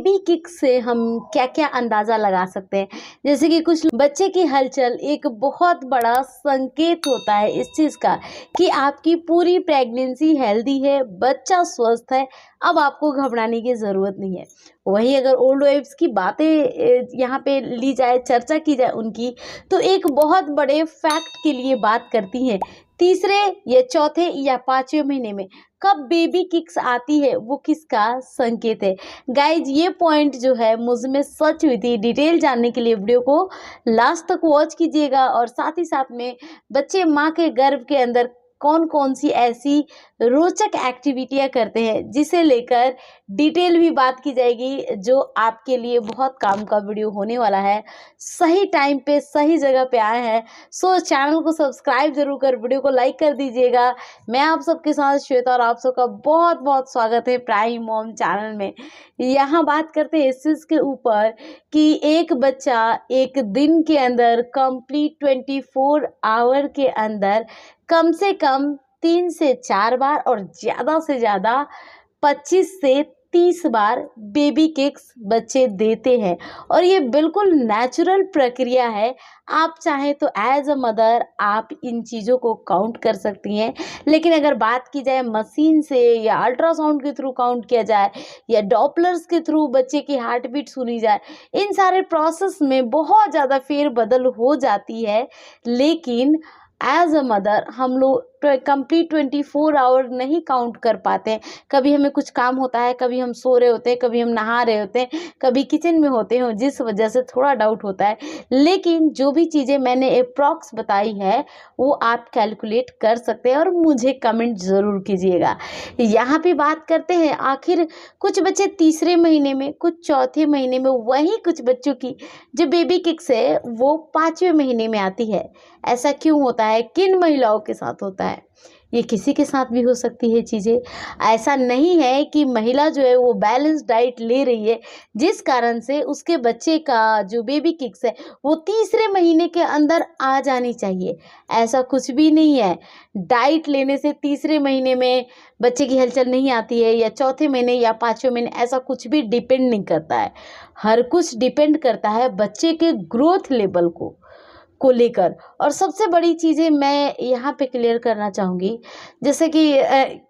Baby kick से हम क्या क्या अंदाज़ा लगा सकते हैं। जैसे कि कुछ बच्चे की हलचल एक बहुत बड़ा संकेत होता है इस चीज़ का कि आपकी पूरी प्रेगनेंसी हेल्दी है, बच्चा स्वस्थ है, अब आपको घबराने की ज़रूरत नहीं है। वहीं अगर ओल्ड वाइफ्स की बातें यहाँ पे ली जाए, चर्चा की जाए उनकी, तो एक बहुत बड़े फैक्ट के लिए बात करती हैं। तीसरे या चौथे या पाँचवें महीने में कब बेबी किक्स आती है वो किसका संकेत है। गाइज ये पॉइंट जो है मुझ में सच हुई थी। डिटेल जानने के लिए वीडियो को लास्ट तक वॉच कीजिएगा और साथ ही साथ में बच्चे माँ के गर्भ के अंदर कौन कौन सी ऐसी रोचक एक्टिविटियां करते हैं जिसे लेकर डिटेल भी बात की जाएगी, जो आपके लिए बहुत काम का वीडियो होने वाला है। सही टाइम पे सही जगह पे आए हैं, सो चैनल को सब्सक्राइब जरूर कर वीडियो को लाइक कर दीजिएगा। मैं आप सबके साथ श्वेता और आप सबका बहुत बहुत स्वागत है प्राइम मॉम चैनल में। यहाँ बात करते हैं इस चीज़ के ऊपर कि एक बच्चा एक दिन के अंदर कंप्लीट 24 आवर के अंदर कम से कम 3 से 4 बार और ज़्यादा से ज़्यादा 25 से 30 बार बेबी किक्स बच्चे देते हैं और ये बिल्कुल नेचुरल प्रक्रिया है। आप चाहें तो एज अ मदर आप इन चीज़ों को काउंट कर सकती हैं, लेकिन अगर बात की जाए मशीन से या अल्ट्रासाउंड के थ्रू काउंट किया जाए या डॉपलर्स के थ्रू बच्चे की हार्ट बीट सुनी जाए, इन सारे प्रोसेस में बहुत ज़्यादा फेरबदल हो जाती है। लेकिन एज अ मदर हम लोग कंप्लीट 24 आवर नहीं काउंट कर पाते हैं। कभी हमें कुछ काम होता है, कभी हम सो रहे होते हैं, कभी हम नहा रहे होते हैं, कभी किचन में होते हैं, जिस वजह से थोड़ा डाउट होता है। लेकिन जो भी चीज़ें मैंने अप्रॉक्स बताई है वो आप कैलकुलेट कर सकते हैं और मुझे कमेंट ज़रूर कीजिएगा। यहाँ पे बात करते हैं आखिर कुछ बच्चे तीसरे महीने में, कुछ चौथे महीने में, वहीं कुछ बच्चों की जो बेबी किक्स है वो 5वें महीने में आती है। ऐसा क्यों होता है, किन महिलाओं के साथ होता है? ये किसी के साथ भी हो सकती है चीज़ें। ऐसा नहीं है कि महिला जो है वो बैलेंस डाइट ले रही है जिस कारण से उसके बच्चे का जो बेबी किक्स है वो तीसरे महीने के अंदर आ जानी चाहिए। ऐसा कुछ भी नहीं है। डाइट लेने से तीसरे महीने में बच्चे की हलचल नहीं आती है या चौथे महीने या 5वें महीने, ऐसा कुछ भी डिपेंड नहीं करता है। हर कुछ डिपेंड करता है बच्चे के ग्रोथ लेवल को लेकर। और सबसे बड़ी चीज़ें मैं यहाँ पे क्लियर करना चाहूँगी, जैसे कि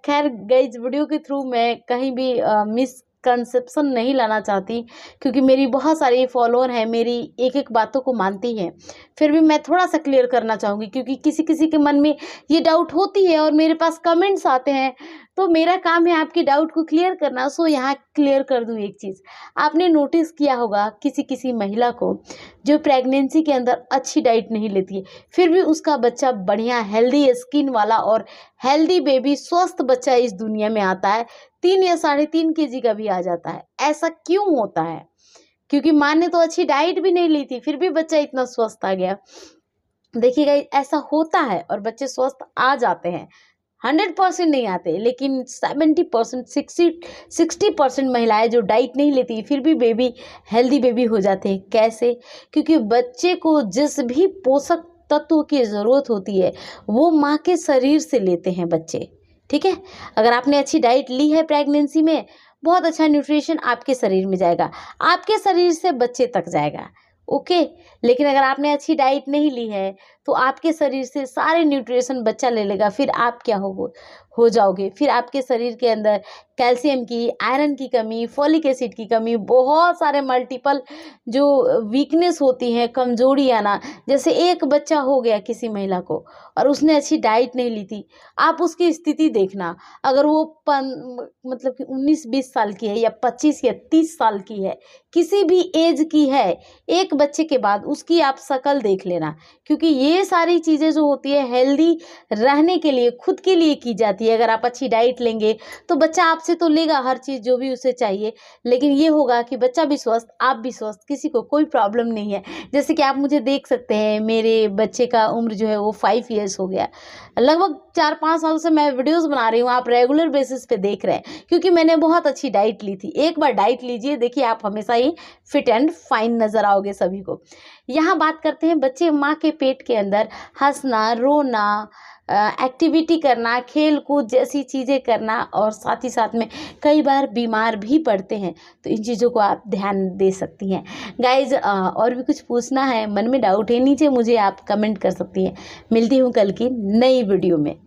खैर गाइस वीडियो के थ्रू मैं कहीं भी मिसकंसेप्शन नहीं लाना चाहती, क्योंकि मेरी बहुत सारी फॉलोअर हैं, मेरी एक एक बातों को मानती हैं। फिर भी मैं थोड़ा सा क्लियर करना चाहूँगी क्योंकि किसी किसी के मन में ये डाउट होती है और मेरे पास कमेंट्स आते हैं, तो मेरा काम है आपकी डाउट को क्लियर करना। सो यहाँ क्लियर कर दूँ एक चीज़। आपने नोटिस किया होगा किसी किसी महिला को जो प्रेगनेंसी के अंदर अच्छी डाइट नहीं लेती है, फिर भी उसका बच्चा बढ़िया हेल्दी स्किन वाला और हेल्दी बेबी स्वस्थ बच्चा इस दुनिया में आता है, 3 या 3.5 केजी का भी आ जाता है। ऐसा क्यों होता है? क्योंकि माँ ने तो अच्छी डाइट भी नहीं ली थी, फिर भी बच्चा इतना स्वस्थ आ गया। देखिएगा ऐसा होता है और बच्चे स्वस्थ आ जाते हैं। 100% नहीं आते, लेकिन 70%, 60% महिलाएं जो डाइट नहीं लेती फिर भी बेबी हेल्दी बेबी हो जाते हैं। कैसे? क्योंकि बच्चे को जिस भी पोषक तत्व की ज़रूरत होती है वो माँ के शरीर से लेते हैं बच्चे। ठीक है, अगर आपने अच्छी डाइट ली है प्रेगनेंसी में, बहुत अच्छा न्यूट्रिशन आपके शरीर में जाएगा, आपके शरीर से बच्चे तक जाएगा। ओके, लेकिन अगर आपने अच्छी डाइट नहीं ली है तो आपके शरीर से सारे न्यूट्रिशन बच्चा ले लेगा, फिर आप क्या हो जाओगे। फिर आपके शरीर के अंदर कैल्शियम की, आयरन की कमी, फॉलिक एसिड की कमी, बहुत सारे मल्टीपल जो वीकनेस होती हैं, कमजोरी आना। जैसे एक बच्चा हो गया किसी महिला को और उसने अच्छी डाइट नहीं ली थी, आप उसकी स्थिति देखना, अगर वो मतलब कि 19-20 साल की है या 25 या 30 साल की है, किसी भी एज की है, एक बच्चे के बाद उसकी आप शक्ल देख लेना। क्योंकि ये सारी चीज़ें जो होती है हेल्दी रहने के लिए, खुद के लिए की जाती है। अगर आप अच्छी डाइट लेंगे तो बच्चा आपसे तो लेगा हर चीज़ जो भी उसे चाहिए, लेकिन ये होगा कि बच्चा भी स्वस्थ, आप भी स्वस्थ, किसी को कोई प्रॉब्लम नहीं है। जैसे कि आप मुझे देख सकते हैं, मेरे बच्चे का उम्र जो है वो 5 ईयर्स हो गया। लगभग 4-5 साल से मैं वीडियोज़ बना रही हूँ, आप रेगुलर बेसिस पे देख रहे हैं, क्योंकि मैंने बहुत अच्छी डाइट ली थी। एक बार डाइट लीजिए, देखिए आप हमेशा ही फिट एंड फाइन नज़र आओगे सभी को। यहाँ बात करते हैं बच्चे माँ के पेट के अंदर हंसना, रोना, एक्टिविटी करना, खेल कूद जैसी चीज़ें करना, और साथ ही साथ में कई बार बीमार भी पड़ते हैं, तो इन चीज़ों को आप ध्यान दे सकती हैं। गाइज और भी कुछ पूछना है, मन में डाउट है, नीचे मुझे आप कमेंट कर सकती हैं। मिलती हूँ कल की नई वीडियो में।